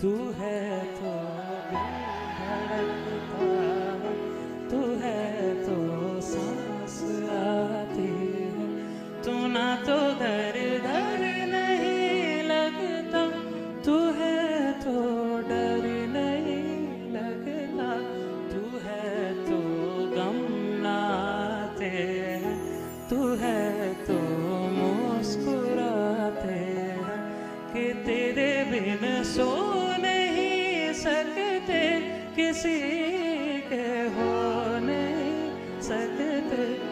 तू है तो दिल धड़कता, तू है तो सांस आती है, तू ना तो दर दर नहीं लगता, तू है तो डर नहीं लगता, तू है तो गम नाते हैं, तू है तो मुस्कुराते हैं कि तेरे बिन सो नहीं सकते, किसी के हो नहीं सकते।